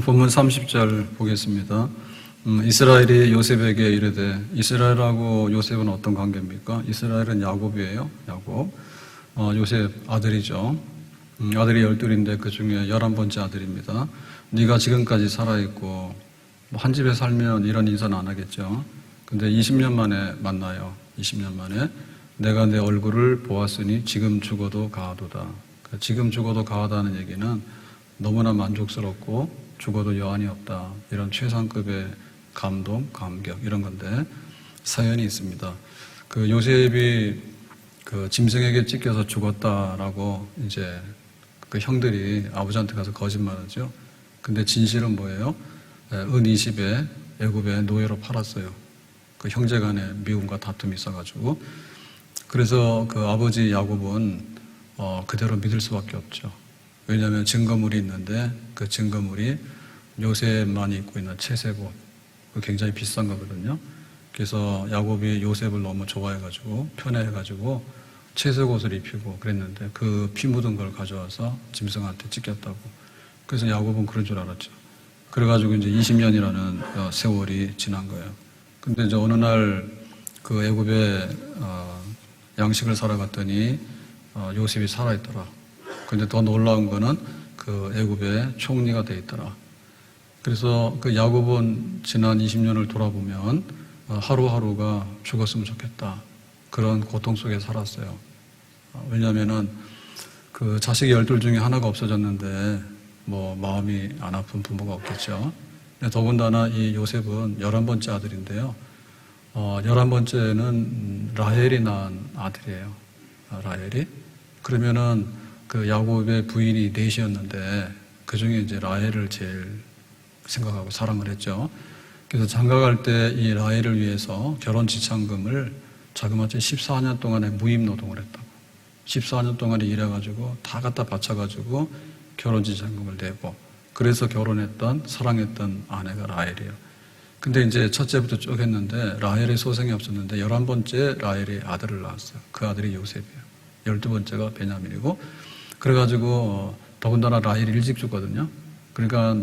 오늘 본문 30절 보겠습니다. 이스라엘이 요셉에게 이르되, 이스라엘하고 요셉은 어떤 관계입니까? 이스라엘은 야곱이에요. 야곱. 요셉 아들이죠. 아들이 12인데 그 중에 11번째 아들입니다. 네가 지금까지 살아있고 한 집에 살면 이런 인사는 안 하겠죠. 근데 20년 만에 만나요. 20년 만에. 내가 내 얼굴을 보았으니 지금 죽어도 가하도다. 지금 죽어도 가하다는 얘기는 너무나 만족스럽고 죽어도 여한이 없다. 이런 최상급의 감동, 감격 이런 건데 사연이 있습니다. 그 요셉이 그 짐승에게 찢겨서 죽었다라고 이제 그 형들이 아버지한테 가서 거짓말하죠. 근데 진실은 뭐예요? 은 20에 애굽의 노예로 팔았어요. 그 형제 간에 미움과 다툼이 있어가지고. 그래서 그 아버지 야곱은 그대로 믿을 수밖에 없죠. 왜냐하면 증거물이 있는데 그 증거물이 요셉만 입고 있는 채색옷, 굉장히 비싼 거거든요. 그래서 야곱이 요셉을 너무 좋아해가지고 편애해가지고 채색옷을 입히고 그랬는데 그 피 묻은 걸 가져와서 짐승한테 찢겼다고. 그래서 야곱은 그런 줄 알았죠. 그래가지고 이제 20년이라는 세월이 지난 거예요. 근데 이제 어느 날 그 애굽에 양식을 사러 갔더니 요셉이 살아있더라. 근데 더 놀라운 거는 그 애굽의 총리가 돼 있더라. 그래서 그 야곱은 지난 20년을 돌아보면 하루하루가 죽었으면 좋겠다. 그런 고통 속에 살았어요. 왜냐하면은 그 자식이 12 중에 하나가 없어졌는데 뭐 마음이 안 아픈 부모가 없겠죠. 더군다나 이 요셉은 11번째 아들인데요. 11번째는 라헬이 낳은 아들이에요. 라헬이. 그러면은 그 야곱의 부인이 넷이었는데 그 중에 이제 라헬을 제일 생각하고 사랑을 했죠. 그래서 장가갈 때 이 라헬을 위해서 결혼 지참금을 자그마치 14년 동안에 무임 노동을 했다고. 14년 동안에 일해가지고 다 갖다 바쳐가지고 결혼 지참금을 내고 그래서 결혼했던 사랑했던 아내가 라헬이에요. 근데 이제 첫째부터 쭉 했는데 라헬의 소생이 없었는데 11번째 라헬이 아들을 낳았어요. 그 아들이 요셉이에요. 12번째가 베냐민이고 그래가지고 더군다나 라헬이 일찍 죽거든요. 그러니까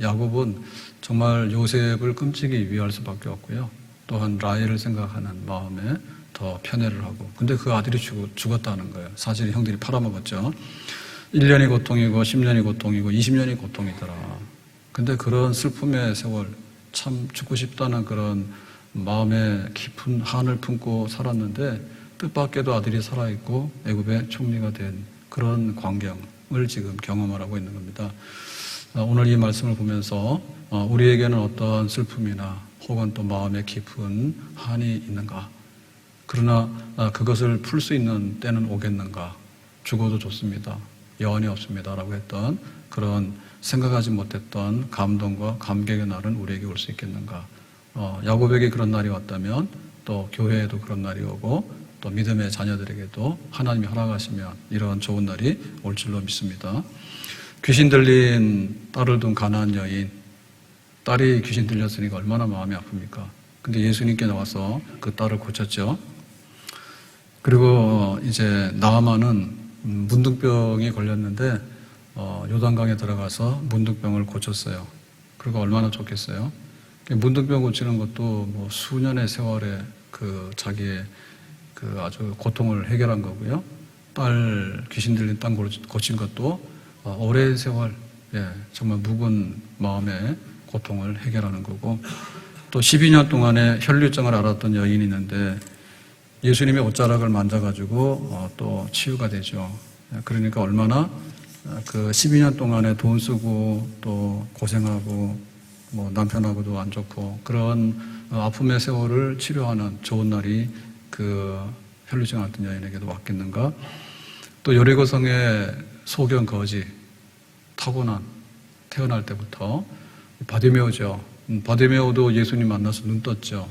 야곱은 정말 요셉을 끔찍이 위할 수밖에 없고요. 또한 라헬을 생각하는 마음에 더 편애를 하고. 근데 그 아들이 죽었다는 거예요. 사실 형들이 팔아먹었죠. 1년이 고통이고 10년이 고통이고 20년이 고통이더라. 근데 그런 슬픔의 세월, 참 죽고 싶다는 그런 마음에 깊은 한을 품고 살았는데 뜻밖에도 아들이 살아있고 애굽의 총리가 된 그런 광경을 지금 경험하고 있는 겁니다. 오늘 이 말씀을 보면서 우리에게는 어떠한 슬픔이나 혹은 또 마음에 깊은 한이 있는가? 그러나 그것을 풀 수 있는 때는 오겠는가? 죽어도 좋습니다. 여한이 없습니다. 라고 했던 그런 생각하지 못했던 감동과 감격의 날은 우리에게 올 수 있겠는가? 야곱에게 그런 날이 왔다면 또 교회에도 그런 날이 오고 또 믿음의 자녀들에게도 하나님이 허락하시면 이런 좋은 날이 올 줄로 믿습니다. 귀신 들린 딸을 둔 가나안 여인, 딸이 귀신 들렸으니까 얼마나 마음이 아픕니까? 근데 예수님께 나와서 그 딸을 고쳤죠. 그리고 이제 나아만은 문둥병이 걸렸는데 요단강에 들어가서 문둥병을 고쳤어요. 그리고 얼마나 좋겠어요? 문둥병 고치는 것도 뭐 수년의 세월에 그 자기의 그 아주 고통을 해결한 거고요. 딸 귀신 들린 딸 고친 것도 오랜 세월, 정말 묵은 마음의 고통을 해결하는 거고, 또 12년 동안에 혈류증을 앓았던 여인이 있는데 예수님의 옷자락을 만져가지고 또 치유가 되죠. 그러니까 얼마나 그 12년 동안에 돈 쓰고 또 고생하고 뭐 남편하고도 안 좋고 그런 아픔의 세월을 치료하는 좋은 날이 그 혈류증 앓던 여인에게도 왔겠는가. 또 여리고성의 소경 거지, 타고난 태어날 때부터 바디메오죠. 바디메오도 예수님 만나서 눈 떴죠.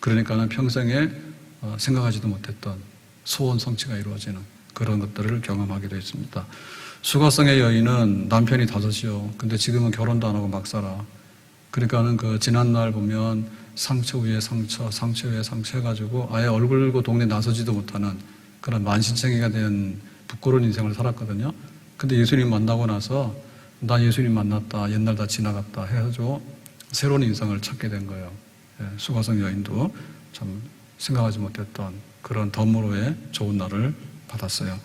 그러니까는 평생에 생각하지도 못했던 소원 성취가 이루어지는 그런 것들을 경험하기도 했습니다. 수가성의 여인은 남편이 5이요. 근데 지금은 결혼도 안 하고 막 살아. 그러니까는 그 지난날 보면 상처 위에 상처, 상처 위에 상처 해가지고 아예 얼굴 들고 동네 나서지도 못하는 그런 만신창이가 된 부끄러운 인생을 살았거든요. 근데 예수님 만나고 나서 나 예수님 만났다, 옛날 다 지나갔다 해가지고 새로운 인생을 찾게 된 거예요. 수가성 여인도 참 생각하지 못했던 그런 덤으로의 좋은 날을 받았어요.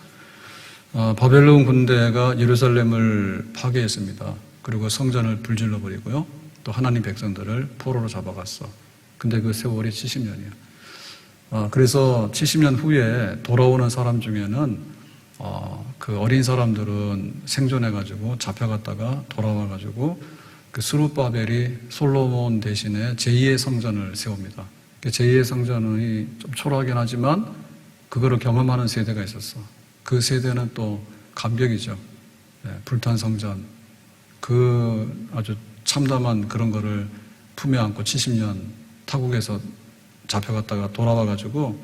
바벨론 군대가 예루살렘을 파괴했습니다. 그리고 성전을 불질러 버리고요. 또 하나님 백성들을 포로로 잡아갔어. 근데 그 세월이 70년이에요. 그래서 70년 후에 돌아오는 사람 중에는 그 어린 사람들은 생존해가지고 잡혀갔다가 돌아와가지고 그 스룹바벨이 솔로몬 대신에 제2의 성전을 세웁니다. 제2의 성전이 좀 초라하긴 하지만 그거를 경험하는 세대가 있었어. 그 세대는 또 감격이죠. 불탄 성전. 그 아주 참담한 그런 거를 품에 안고 70년 타국에서 잡혀갔다가 돌아와가지고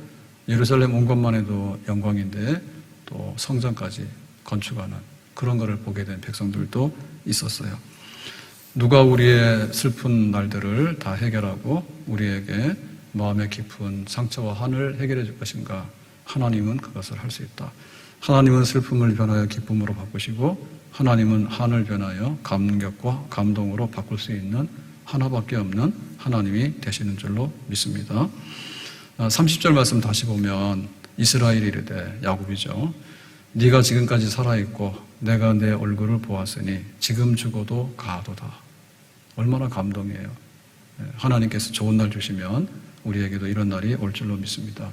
예루살렘 온 것만 해도 영광인데 또 성전까지 건축하는 그런 거를 보게 된 백성들도 있었어요. 누가 우리의 슬픈 날들을 다 해결하고 우리에게 마음의 깊은 상처와 한을 해결해 줄 것인가? 하나님은 그것을 할 수 있다. 하나님은 슬픔을 변하여 기쁨으로 바꾸시고 하나님은 한을 변하여 감격과 감동으로 바꿀 수 있는 하나밖에 없는 하나님이 되시는 줄로 믿습니다. 30절 말씀 다시 보면 이스라엘이 이르되 야곱이죠. 네가 지금까지 살아있고 내가 내 얼굴을 보았으니 지금 죽어도 가도다. 얼마나 감동이에요. 하나님께서 좋은 날 주시면 우리에게도 이런 날이 올 줄로 믿습니다.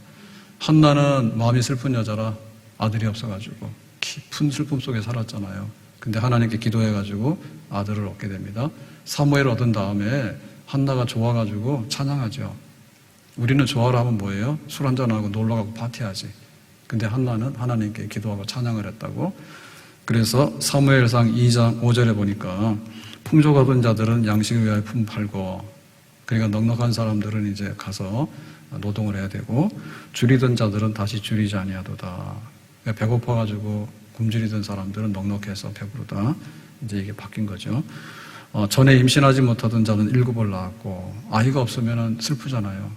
한나는 마음이 슬픈 여자라 아들이 없어가지고 깊은 슬픔 속에 살았잖아요. 근데 하나님께 기도해가지고 아들을 얻게 됩니다. 사무엘을 얻은 다음에 한나가 좋아가지고 찬양하죠. 우리는 좋아라 하면 뭐예요? 술 한잔하고 놀러가고 파티하지. 근데 한나는 하나님께 기도하고 찬양을 했다고. 그래서 사무엘상 2장 5절에 보니까 풍족하던 자들은 양식을 위하여 품 팔고, 그러니까 넉넉한 사람들은 이제 가서 노동을 해야 되고, 줄이던 자들은 다시 줄이지 아니하도다. 배고파가지고 굶주리던 사람들은 넉넉해서 배부르다. 이제 이게 바뀐 거죠. 전에 임신하지 못하던 자는 7을 낳았고, 아이가 없으면 슬프잖아요.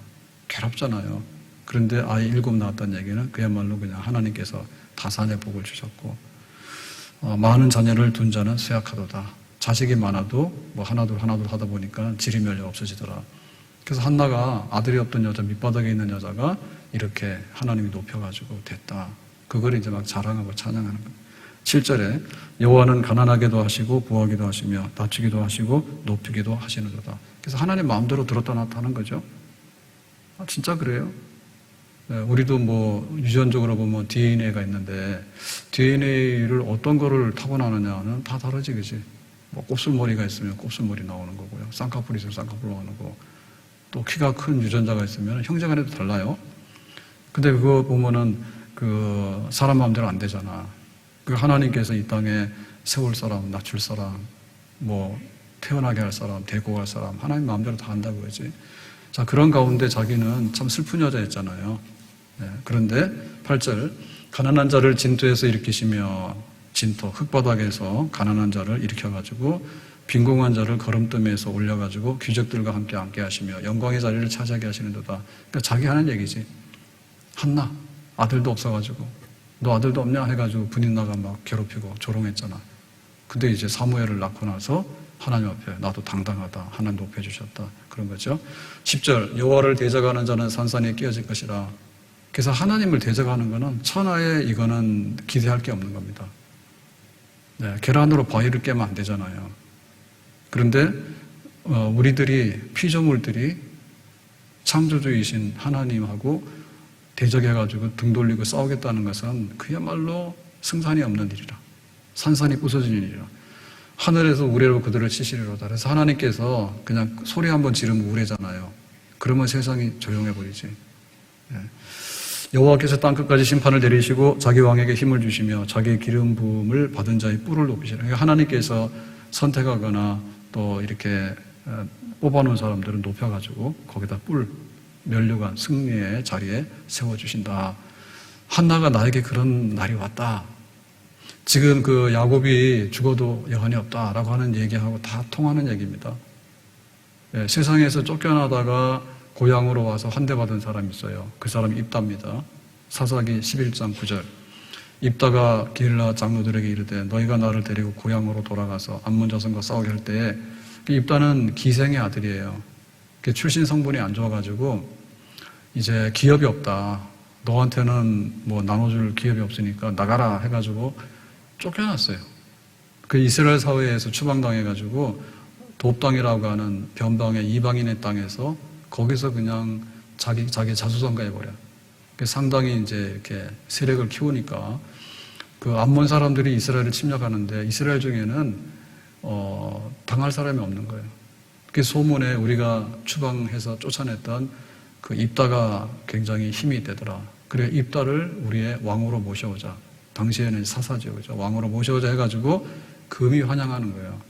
괴롭잖아요. 그런데 아이 7 낳았다는 얘기는 그야말로 그냥 하나님께서 다산의 복을 주셨고, 많은 자녀를 둔 자는 쇠약하도다. 자식이 많아도 뭐 하나둘 하다 보니까 질이 멸려 없어지더라. 그래서 한나가 아들이 없던 여자, 밑바닥에 있는 여자가 이렇게 하나님이 높여가지고 됐다. 그걸 이제 막 자랑하고 찬양하는 거예요. 7절에 여호와는 가난하게도 하시고 부하기도 하시며 낮추기도 하시고 높이기도 하시는도다. 그래서 하나님 마음대로 들었다 놨다 하는 거죠. 진짜 그래요. 우리도 뭐 유전적으로 보면 DNA가 있는데 DNA를 어떤 거를 타고나느냐는 다 다르지, 그지? 뭐 곱슬머리가 있으면 곱슬머리 나오는 거고요. 쌍꺼풀이 있으면 쌍꺼풀 나오는 거고, 또 키가 큰 유전자가 있으면 형제간에도 달라요. 근데 그거 보면은 그 사람 마음대로 안 되잖아. 그 하나님께서 이 땅에 세울 사람, 낮출 사람, 뭐 태어나게 할 사람, 데리고 갈 사람, 하나님 마음대로 다 한다고 그러지. 자, 그런 가운데 자기는 참 슬픈 여자였잖아요. 그런데 8절, 가난한 자를 진토에서 일으키시며, 진토, 흙바닥에서 가난한 자를 일으켜가지고 빈궁한 자를 거름뜸에서 올려가지고 귀족들과 함께 앉게 하시며 영광의 자리를 차지하게 하시는도다. 그러니까 자기 하는 얘기지. 한나, 아들도 없어가지고 너 아들도 없냐 해가지고 분인나가 막 괴롭히고 조롱했잖아. 근데 이제 사무엘을 낳고 나서 하나님 앞에 나도 당당하다. 하나님 높여주셨다. 그런 거죠. 10절, 여호와를 대적하는 자는 산산이 끼어질 것이라. 그래서 하나님을 대적하는 거는 천하에 이거는 기대할 게 없는 겁니다. 계란으로 바위를 깨면 안 되잖아요. 그런데 우리들이 피조물들이 창조주이신 하나님하고 대적해가지고 등 돌리고 싸우겠다는 것은 그야말로 승산이 없는 일이라. 산산이 부서지는 일이라. 하늘에서 우레로 그들을 치시리로다. 그래서 하나님께서 그냥 소리 한번 지르면 우레잖아요. 그러면 세상이 조용해 버리지. 여호와께서 땅끝까지 심판을 내리시고 자기 왕에게 힘을 주시며 자기의 기름 부음을 받은 자의 뿔을 높이시라. 그러니까 하나님께서 선택하거나 또 이렇게 뽑아놓은 사람들은 높여가지고 거기다 뿔, 면류관, 승리의 자리에 세워주신다. 한나가 나에게 그런 날이 왔다. 지금 그 야곱이 죽어도 여한이 없다라고 하는 얘기하고 다 통하는 얘기입니다. 세상에서 쫓겨나다가 고향으로 와서 환대받은 사람이 있어요. 그 사람이 입다입니다. 사사기 11장 9절. 입다가 게릴라 장로들에게 이르되 너희가 나를 데리고 고향으로 돌아가서 암몬 자손과 싸우게 할 때에 입다는 기생의 아들이에요. 출신 성분이 안 좋아가지고 이제 기업이 없다. 너한테는 뭐 나눠줄 기업이 없으니까 나가라 해가지고 쫓겨났어요. 그 이스라엘 사회에서 추방당해가지고 돕당이라고 하는 변방의 이방인의 땅에서 거기서 그냥 자기 자수성가해버려. 상당히 이제 이렇게 세력을 키우니까 그 암몬 사람들이 이스라엘을 침략하는데 이스라엘 중에는 당할 사람이 없는 거예요. 그 소문에 우리가 추방해서 쫓아냈던 그 입다가 굉장히 힘이 되더라. 그래 입다를 우리의 왕으로 모셔오자. 당시에는 사사죠, 그죠? 왕으로 모셔오자 해가지고 금이 환영하는 거예요.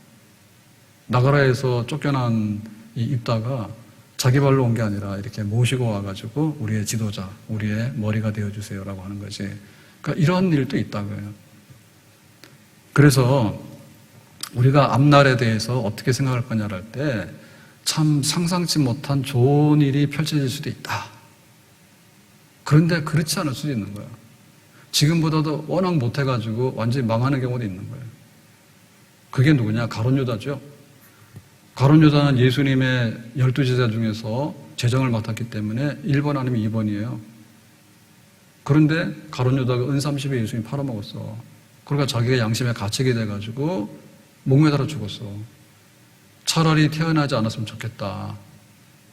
나가라에서 쫓겨난 이 입다가 자기 발로 온 게 아니라 이렇게 모시고 와가지고 우리의 지도자, 우리의 머리가 되어주세요라고 하는 거지. 그러니까 이런 일도 있다고요. 그래서 우리가 앞날에 대해서 어떻게 생각할 거냐를 할 때 참 상상치 못한 좋은 일이 펼쳐질 수도 있다. 그런데 그렇지 않을 수도 있는 거예요. 지금보다도 워낙 못해가지고 완전히 망하는 경우도 있는 거예요. 그게 누구냐? 가룟 유다죠. 가룟 유다는 예수님의 12제자 중에서 재정을 맡았기 때문에 1번 아니면 2번이에요. 그런데 가룟 유다가 은 30에 예수님 팔아먹었어. 그러니까 자기가 양심에 갇히게 돼가지고 목매달아 죽었어. 차라리 태어나지 않았으면 좋겠다.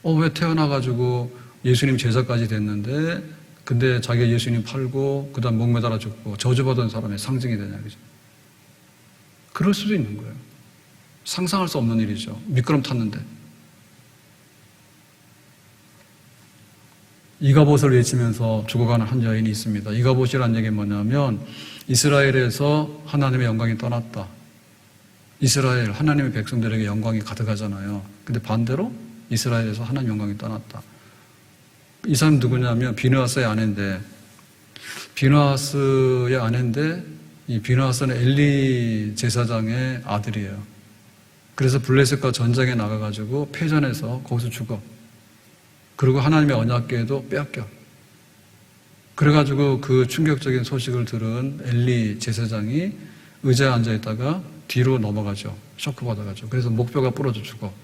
왜 태어나가지고 예수님 제자까지 됐는데 근데 자기가 예수님 팔고 그 다음 목매달아 죽고 저주받은 사람의 상징이 되냐, 그죠? 그럴 수도 있는 거예요. 상상할 수 없는 일이죠. 미끄럼 탔는데. 이가봇을 외치면서 죽어가는 한 여인이 있습니다. 이가봇이라는 얘기는 뭐냐면 이스라엘에서 하나님의 영광이 떠났다. 이스라엘, 하나님의 백성들에게 영광이 가득하잖아요. 근데 반대로 이스라엘에서 하나님 영광이 떠났다. 이 사람 누구냐면 비느하스의 아내인데 이 비느하스는 엘리 제사장의 아들이에요. 그래서 블레셋과 전쟁에 나가가지고 패전해서 거기서 죽어. 그리고 하나님의 언약궤도 빼앗겨. 그래가지고 그 충격적인 소식을 들은 엘리 제사장이 의자에 앉아있다가 뒤로 넘어가죠. 쇼크 받아가지고. 그래서 목뼈가 부러져 죽어.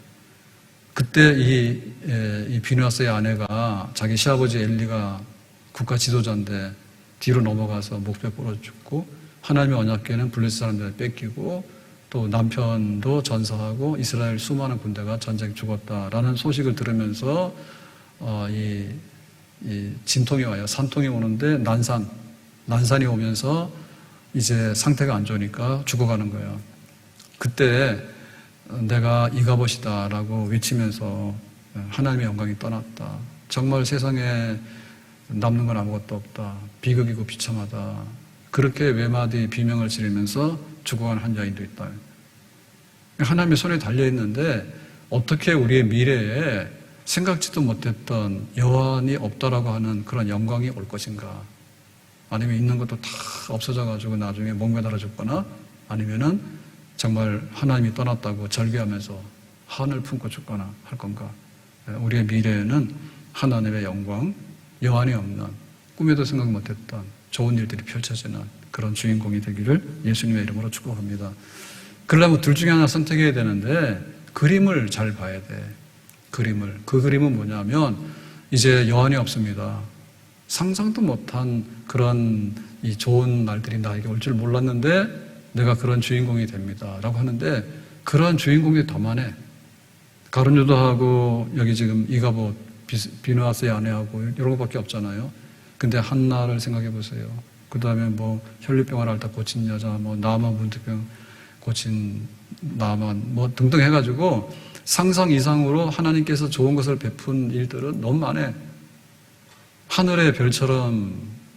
그때 이 비느하스의 아내가 자기 시아버지 엘리가 국가 지도자인데 뒤로 넘어가서 목뼈 부러져 죽고 하나님의 언약궤는 블레셋 사람들한테 뺏기고 또 남편도 전사하고 이스라엘 수많은 군대가 전쟁 죽었다라는 소식을 들으면서 이 진통이 와요. 산통이 오는데 난산이 오면서 이제 상태가 안 좋으니까 죽어가는 거예요. 그때 내가 이가봇이다라고 외치면서 하나님의 영광이 떠났다. 정말 세상에 남는 건 아무것도 없다. 비극이고 비참하다. 그렇게 외마디 비명을 지르면서 죽어간 한 여인도 있다. 하나님의 손에 달려있는데 어떻게 우리의 미래에 생각지도 못했던 여한이 없다라고 하는 그런 영광이 올 것인가. 아니면 있는 것도 다 없어져가지고 나중에 목매달아 죽거나 아니면은 정말 하나님이 떠났다고 절개하면서 한을 품고 죽거나 할 건가. 우리의 미래에는 하나님의 영광, 여한이 없는 꿈에도 생각 못했던 좋은 일들이 펼쳐지는 그런 주인공이 되기를 예수님의 이름으로 축복합니다. 그러려면 둘 중에 하나 선택해야 되는데 그림을 잘 봐야 돼. 그림을. 그 그림은 뭐냐면 이제 여한이 없습니다. 상상도 못한 그런 이 좋은 날들이 나에게 올 줄 몰랐는데 내가 그런 주인공이 됩니다. 라고 하는데 그런 주인공이 더 많아. 가룟 유다하고 여기 지금 이가봇, 비느하스의 아내하고 이런 것밖에 없잖아요. 근데 한나를 생각해 보세요. 그 다음에 뭐 혈류병을 앓다 고친 여자, 뭐 나만 문득병 고친 나만 뭐 등등 해가지고 상상 이상으로 하나님께서 좋은 것을 베푼 일들은 너무 많아. 하늘의 별처럼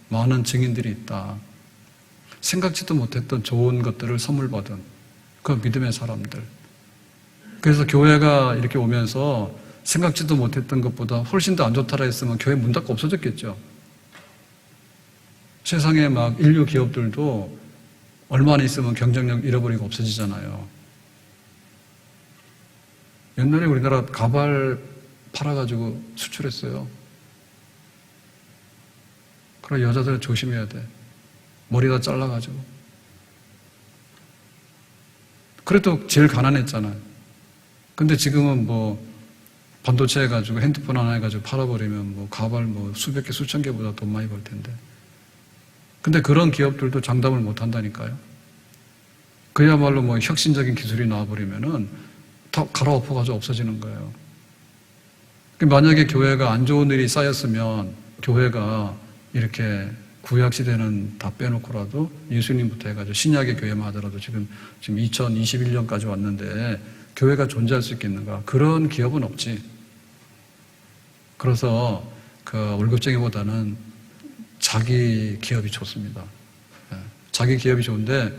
많은 증인들이 있다. 생각지도 못했던 좋은 것들을 선물 받은 그 믿음의 사람들. 그래서 교회가 이렇게 오면서 생각지도 못했던 것보다 훨씬 더 안 좋다라 했으면 교회 문 닫고 없어졌겠죠. 세상에 막 인류 기업들도 얼마 안 있으면 경쟁력 잃어버리고 없어지잖아요. 옛날에 우리나라 가발 팔아가지고 수출했어요. 그러나 여자들은 조심해야 돼. 머리 다 잘라가지고. 그래도 제일 가난했잖아요. 근데 지금은 뭐 반도체 해가지고 핸드폰 하나 해가지고 팔아버리면 뭐 가발 뭐 수백 개, 수천 개보다 돈 많이 벌 텐데. 근데 그런 기업들도 장담을 못 한다니까요. 그야말로 뭐 혁신적인 기술이 나와버리면은 다 갈아엎어가지고 없어지는 거예요. 만약에 교회가 안 좋은 일이 쌓였으면 교회가 이렇게 구약시대는 다 빼놓고라도 예수님부터 해가지고 신약의 교회만 하더라도 지금 2021년까지 왔는데 교회가 존재할 수 있겠는가? 그런 기업은 없지. 그래서 그 월급쟁이보다는 자기 기업이 좋습니다. 자기 기업이 좋은데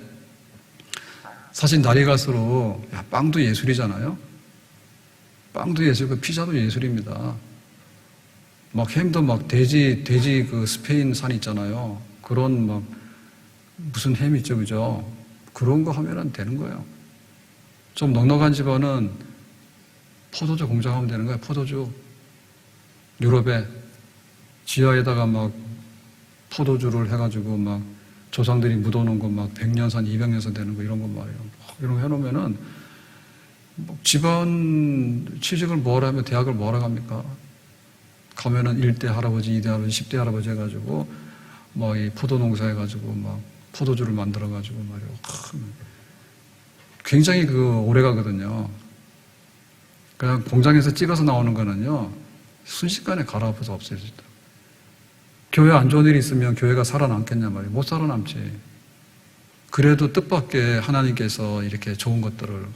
사실 날이 갈수록 빵도 예술이잖아요. 빵도 예술이고 피자도 예술입니다. 막 햄도 막 돼지 그 스페인 산 있잖아요. 그런 막 무슨 햄 있죠, 그죠? 그런 거 하면은 되는 거예요. 좀 넉넉한 집안은 포도주 공장하면 되는 거예요. 포도주. 유럽에 지하에다가 막 포도주를 해가지고 막 조상들이 묻어놓은 거 막 100년산, 200년산 되는 거 이런 거 말이에요. 이런 거 해놓으면은 뭐 집안 취직을 뭐라 하면 대학을 뭐라 합니까? 가면은 1대 할아버지, 2대 할아버지, 10대 할아버지 해가지고 뭐 이 포도 농사 해가지고 막 포도주를 만들어가지고 말이에요. 굉장히 오래 가거든요. 그냥 공장에서 찍어서 나오는 거는요, 순식간에 갈아엎어서 없어진다. 교회 안 좋은 일이 있으면 교회가 살아남겠냐 말이에요. 못 살아남지. 그래도 뜻밖의 하나님께서 이렇게 좋은 것들을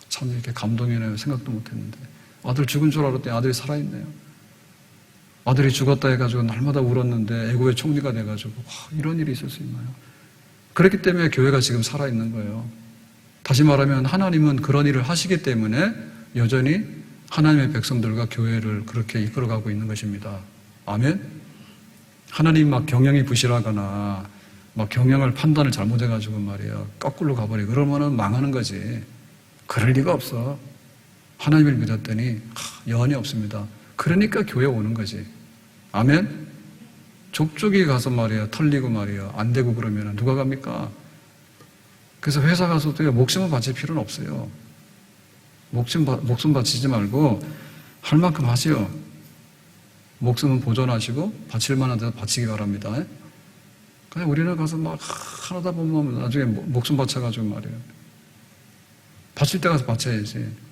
참 이렇게 감동이네요. 생각도 못 했는데. 아들 죽은 줄 알았더니 아들이 살아있네요. 아들이 죽었다 해가지고 날마다 울었는데 애고의 총리가 돼가지고 이런 일이 있을 수 있나요? 그렇기 때문에 교회가 지금 살아있는 거예요. 다시 말하면 하나님은 그런 일을 하시기 때문에 여전히 하나님의 백성들과 교회를 그렇게 이끌어가고 있는 것입니다. 아멘? 하나님 막 경영이 부실하거나 막 경영을 판단을 잘못해가지고 말이에요. 거꾸로 가버리고 그러면은 망하는 거지. 그럴 리가 없어. 하나님을 믿었더니 여한이 없습니다. 그러니까 교회 오는 거지. 아멘? 족족이 가서 말이야 털리고 말이야 안 되고 그러면 누가 갑니까? 그래서 회사 가서도 목숨을 바칠 필요는 없어요. 목숨 바치지 말고 할 만큼 하세요. 목숨은 보존하시고 바칠 만한 데서 바치기 바랍니다. 그냥 우리는 가서 막 하다 보면 나중에 목숨 바쳐가지고 말이에요. 바칠 때 가서 바쳐야지.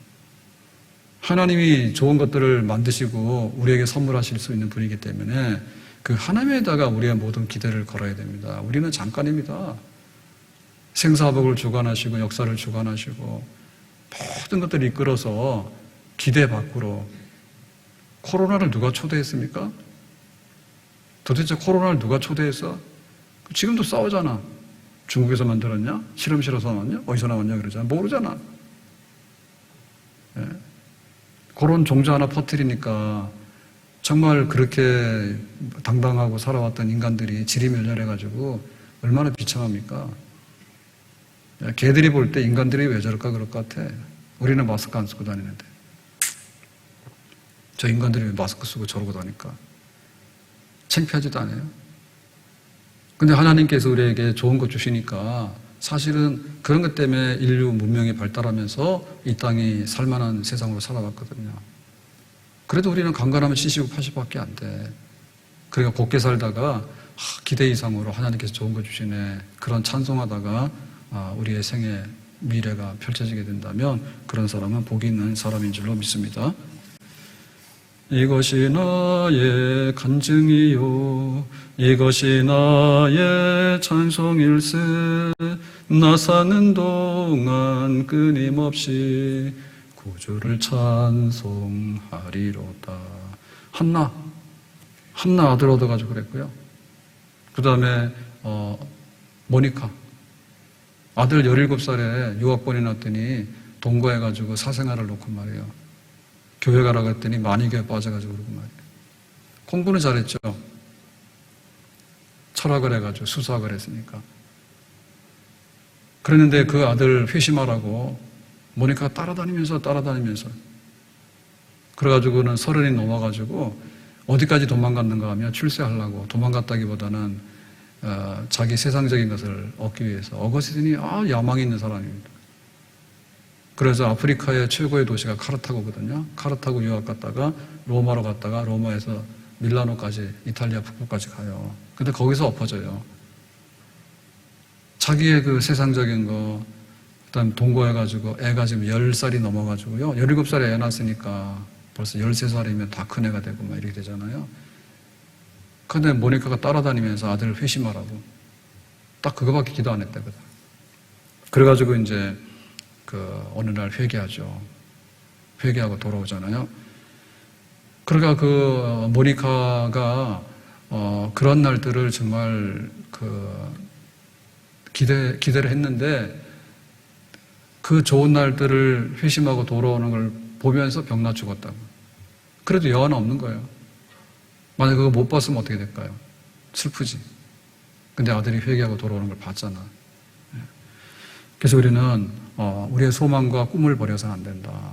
하나님이 좋은 것들을 만드시고 우리에게 선물하실 수 있는 분이기 때문에 그 하나님에다가 우리의 모든 기대를 걸어야 됩니다. 우리는 잠깐입니다. 생사복을 주관하시고 역사를 주관하시고 모든 것들을 이끌어서 기대 밖으로. 코로나를 누가 초대했습니까? 도대체 코로나를 누가 초대했어? 지금도 싸우잖아. 중국에서 만들었냐? 실험실에서 나왔냐? 어디서 나왔냐? 그러잖아. 모르잖아. 예. 그런 종자 하나 퍼뜨리니까 정말 그렇게 당당하고 살아왔던 인간들이 지리멸렬해가지고 얼마나 비참합니까? 개들이 볼 때 인간들이 왜 저럴까 그럴 것 같아. 우리는 마스크 안 쓰고 다니는데. 저 인간들이 왜 마스크 쓰고 저러고 다니까. 창피하지도 않아요. 근데 하나님께서 우리에게 좋은 것 주시니까 사실은 그런 것 때문에 인류 문명이 발달하면서 이 땅이 살만한 세상으로 살아갔거든요. 그래도 우리는 강간하면 70, 80밖에 안 돼. 그러니까 곱게 살다가 기대 이상으로 하나님께서 좋은 거 주시네. 그런 찬송하다가 우리의 생애 미래가 펼쳐지게 된다면 그런 사람은 복이 있는 사람인 줄로 믿습니다. 이것이 나의 간증이요 이것이 나의 찬송일세 나 사는 동안 끊임없이 구주를 찬송하리로다. 한나 아들 얻어가지고 그랬고요. 그 다음에 모니카 아들 17살에 유학본에 났더니 동거해가지고 사생활을 놓고 말이에요. 교회 가라고 했더니 만이교에 빠져가지고 그러고 말이에요. 공부는 잘했죠. 철학을 해가지고 수사학을 했으니까. 그랬는데 그 아들 회심하라고 모니카가 따라다니면서 그래가지고는 30이 넘어가지고 어디까지 도망갔는가 하면 출세하려고 도망갔다기보다는 자기 세상적인 것을 얻기 위해서. 어거스틴이 야망이 있는 사람입니다. 그래서 아프리카의 최고의 도시가 카르타고거든요. 카르타고 유학 갔다가 로마로 갔다가 로마에서 밀라노까지, 이탈리아 북부까지 가요. 근데 거기서 엎어져요. 자기의 그 세상적인 거, 그다음 동거해가지고 애가 지금 10살이 넘어가지고요. 17살에 애 낳았으니까 벌써 13살이면 다 큰 애가 되고 막 이렇게 되잖아요. 근데 모니카가 따라다니면서 아들을 회심하라고. 딱 그거밖에 기도 안 했다거든. 그래가지고 이제 어느 날 회개하죠. 회개하고 돌아오잖아요. 그러니까 모니카가 그런 날들을 정말 기대를 했는데 그 좋은 날들을 회심하고 돌아오는 걸 보면서 병나 죽었다고. 그래도 여한은 없는 거예요. 만약 그거 못 봤으면 어떻게 될까요? 슬프지. 근데 아들이 회개하고 돌아오는 걸 봤잖아. 그래서 우리는 우리의 소망과 꿈을 버려서는 안 된다.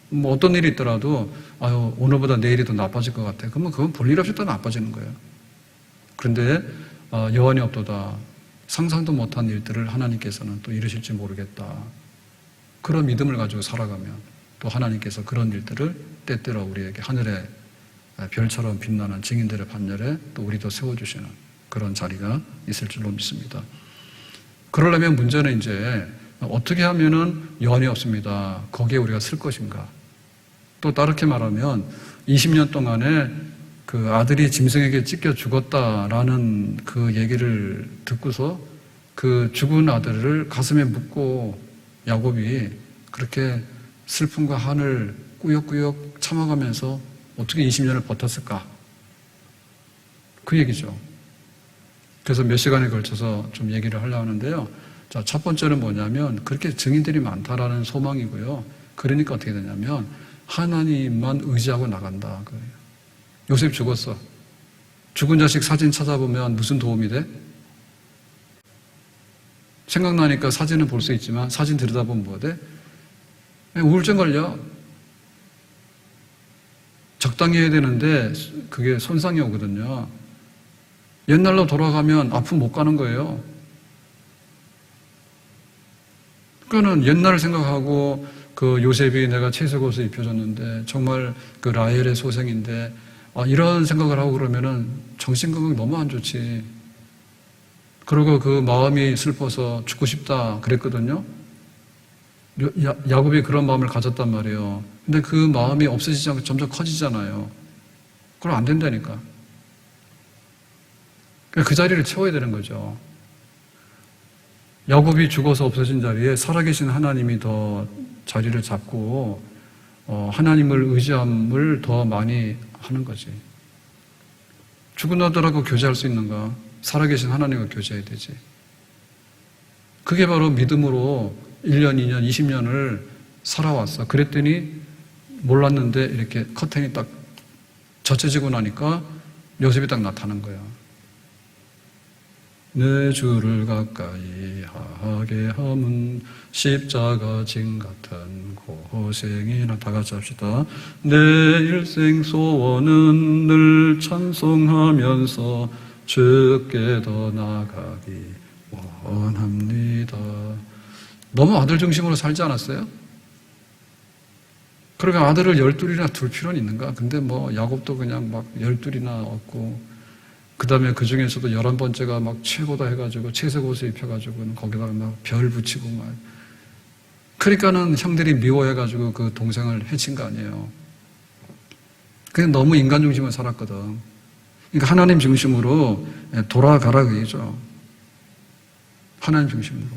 뭐 어떤 일이 있더라도 오늘보다 내일이 더 나빠질 것 같아. 그러면 그건 볼일 없이 더 나빠지는 거예요. 그런데 여한이 없도다. 상상도 못한 일들을 하나님께서는 또 이루실지 모르겠다. 그런 믿음을 가지고 살아가면 또 하나님께서 그런 일들을 때때로 우리에게 하늘의 별처럼 빛나는 증인들의 반열에 또 우리도 세워주시는 그런 자리가 있을 줄로 믿습니다. 그러려면 문제는 이제 어떻게 하면은 여한이 없습니다. 거기에 우리가 쓸 것인가. 또 다르게 말하면 20년 동안에 그 아들이 짐승에게 찢겨 죽었다라는 그 얘기를 듣고서 그 죽은 아들을 가슴에 묻고 야곱이 그렇게 슬픔과 한을 꾸역꾸역 참아가면서 어떻게 20년을 버텼을까? 그 얘기죠. 그래서 몇 시간에 걸쳐서 좀 얘기를 하려고 하는데요. 자, 첫 번째는 뭐냐면 그렇게 증인들이 많다라는 소망이고요. 그러니까 어떻게 되냐면 하나님만 의지하고 나간다. 그래요. 요셉 죽었어. 죽은 자식 사진 찾아보면 무슨 도움이 돼? 생각나니까 사진은 볼 수 있지만 사진 들여다보면 뭐 돼? 우울증 걸려. 적당히 해야 되는데 그게 손상이 오거든요. 옛날로 돌아가면 아픔 못 가는 거예요. 그거는 옛날을 생각하고 그 요셉이 내가 채색 옷을 입혀줬는데 정말 그 라헬의 소생인데 이런 생각을 하고 그러면은 정신건강 너무 안 좋지. 그리고 그 마음이 슬퍼서 죽고 싶다 그랬거든요. 야곱이 그런 마음을 가졌단 말이에요. 근데 그 마음이 없어지지 않고 점점 커지잖아요. 그럼 안 된다니까. 그 자리를 채워야 되는 거죠. 야곱이 죽어서 없어진 자리에 살아계신 하나님이 더 자리를 잡고 하나님을 의지함을 더 많이 하는 거지. 죽은 아들하고 교제할 수 있는가? 살아계신 하나님과 교제해야 되지. 그게 바로 믿음으로 1년, 2년, 20년을 살아왔어. 그랬더니 몰랐는데 이렇게 커튼이 딱 젖혀지고 나니까 요셉이 딱 나타난 거야. 내 주를 가까이 하게 함은 십자가 진 같은 고생이나. 다 같이 합시다. 내 일생 소원은 늘 찬송하면서 주께 더 나가기 원합니다. 너무 아들 중심으로 살지 않았어요? 그러니까 아들을 12이나 둘 필요는 있는가? 근데 뭐 야곱도 그냥 막 12이나 얻고 그 다음에 그 중에서도 11번째가 막 최고다 해가지고 채색 옷을 입혀가지고 거기다가 막 별 붙이고 막. 그러니까는 형들이 미워해가지고 그 동생을 해친 거 아니에요. 그냥 너무 인간 중심으로 살았거든. 그러니까 하나님 중심으로 돌아가라 그 얘기죠. 하나님 중심으로.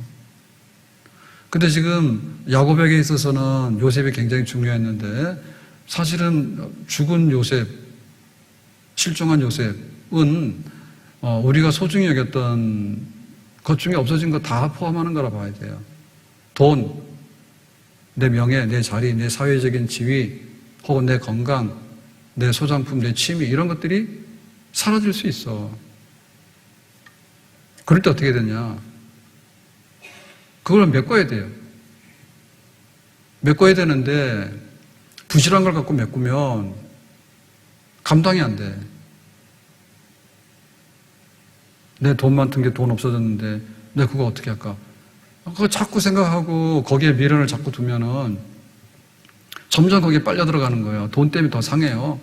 근데 지금 야곱에게 있어서는 요셉이 굉장히 중요했는데 사실은 죽은 요셉, 실종한 요셉은 우리가 소중히 여겼던 것 중에 없어진 거 다 포함하는 거라 봐야 돼요. 돈, 내 명예, 내 자리, 내 사회적인 지위, 혹은 내 건강, 내 소장품, 내 취미 이런 것들이 사라질 수 있어. 그럴 때 어떻게 되냐? 그걸 메꿔야 돼요. 메꿔야 되는데 부실한 걸 갖고 메꾸면 감당이 안 돼. 내 돈 많던 게 돈 없어졌는데 내가 그거 어떻게 할까? 그거 자꾸 생각하고 거기에 미련을 자꾸 두면은 점점 거기에 빨려 들어가는 거예요. 돈 때문에 더 상해요.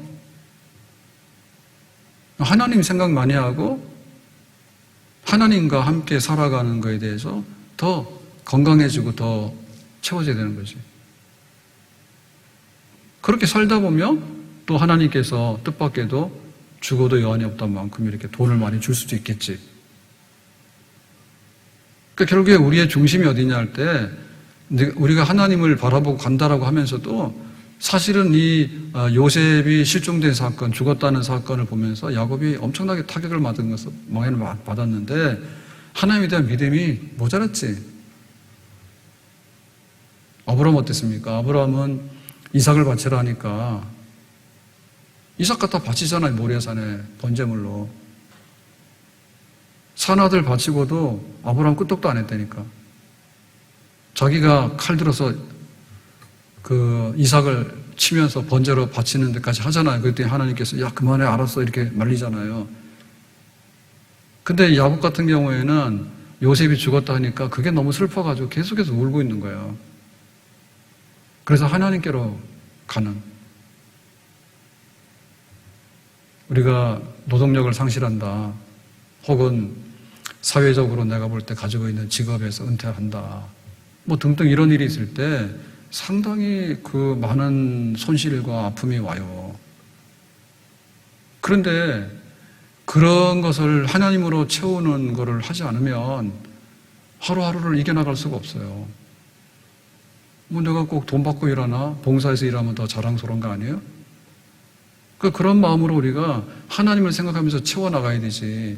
하나님 생각 많이 하고 하나님과 함께 살아가는 거에 대해서 더 건강해지고 더 채워져야 되는 거지. 그렇게 살다 보면 또 하나님께서 뜻밖에도 죽어도 여한이 없단 만큼 이렇게 돈을 많이 줄 수도 있겠지. 그러니까 결국에 우리의 중심이 어디냐 할 때 우리가 하나님을 바라보고 간다라고 하면서도 사실은 이 요셉이 실종된 사건, 죽었다는 사건을 보면서 야곱이 엄청나게 타격을 받은 것을 망해를 받았는데 하나님에 대한 믿음이 모자랐지. 아브라함 어땠습니까? 아브라함은 이삭을 바치라 하니까 이삭 갖다 바치잖아요. 모리아산에 번제물로. 산아들 바치고도 아브라함 끄떡도 안 했다니까. 자기가 칼 들어서 그 이삭을 치면서 번제로 바치는 데까지 하잖아요. 그때 하나님께서 야 그만해 알았어 이렇게 말리잖아요. 근데 야곱 같은 경우에는 요셉이 죽었다 하니까 그게 너무 슬퍼가지고 계속해서 울고 있는 거예요. 그래서 하나님께로 가는. 우리가 노동력을 상실한다. 혹은 사회적으로 내가 볼 때 가지고 있는 직업에서 은퇴한다. 뭐 등등 이런 일이 있을 때 상당히 그 많은 손실과 아픔이 와요. 그런데 그런 것을 하나님으로 채우는 것을 하지 않으면 하루하루를 이겨나갈 수가 없어요. 뭐 내가 꼭 돈 받고 일하나? 봉사해서 일하면 더 자랑스러운 거 아니에요? 그런 마음으로 우리가 하나님을 생각하면서 채워나가야 되지.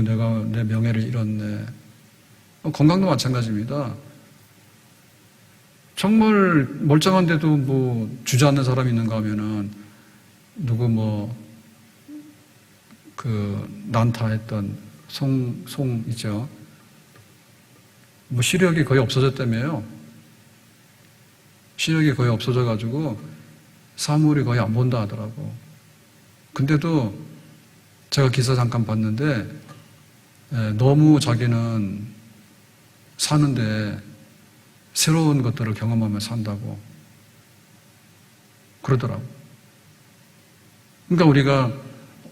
내가 내 명예를 잃었네. 건강도 마찬가지입니다. 정말 멀쩡한데도 뭐 주저앉는 사람이 있는가 하면은 누구 난타했던 송이죠. 시력이 거의 없어졌다며요. 시력이 거의 없어져가지고 사물이 거의 안 본다 하더라고. 근데도 제가 기사 잠깐 봤는데 너무 자기는 사는데 새로운 것들을 경험하며 산다고 그러더라고. 그러니까 우리가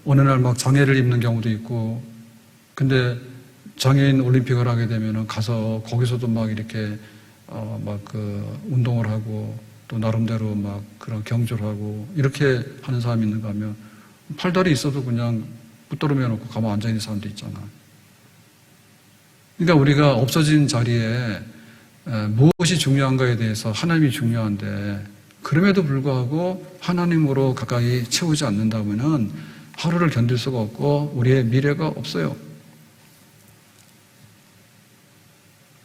어느 날 막 장애를 입는 경우도 있고, 근데 장애인 올림픽을 하게 되면은 가서 거기서도 막 이렇게 운동을 하고 또 나름대로 막 그런 경주를 하고 이렇게 하는 사람이 있는가 하면 팔다리 있어도 그냥 붙들어 놓고 가만 앉아 있는 사람도 있잖아. 그러니까 우리가 없어진 자리에 무엇이 중요한가에 대해서 하나님이 중요한데 그럼에도 불구하고 하나님으로 가까이 채우지 않는다면은 하루를 견딜 수가 없고 우리의 미래가 없어요.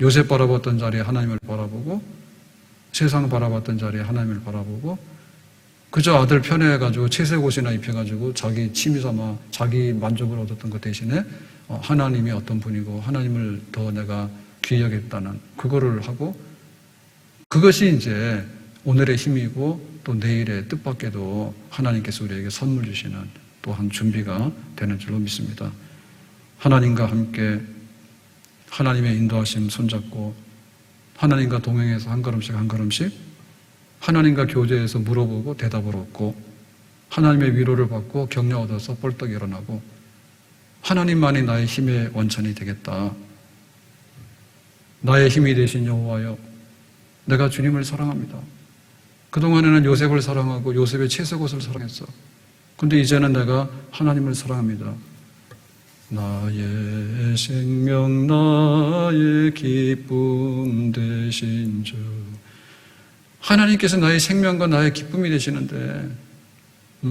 요셉 바라봤던 자리에 하나님을 바라보고 세상 바라봤던 자리에 하나님을 바라보고 그저 아들 편애해가지고 채색옷이나 입혀가지고 자기 취미삼아 자기 만족을 얻었던 것 대신에 하나님이 어떤 분이고 하나님을 더 내가 귀히 여겼다는 그거를 하고 그것이 이제 오늘의 힘이고 또 내일의 뜻밖에도 하나님께서 우리에게 선물 주시는 또한 준비가 되는 줄로 믿습니다. 하나님과 함께 하나님의 인도하심 손잡고 하나님과 동행해서 한 걸음씩 한 걸음씩 하나님과 교제해서 물어보고 대답을 얻고 하나님의 위로를 받고 격려 얻어서 벌떡 일어나고 하나님만이 나의 힘의 원천이 되겠다. 나의 힘이 되신 여호와여, 내가 주님을 사랑합니다. 그동안에는 요셉을 사랑하고 요셉의 채색옷을 사랑했어. 근데 이제는 내가 하나님을 사랑합니다. 나의 생명 나의 기쁨 되신 주. 하나님께서 나의 생명과 나의 기쁨이 되시는데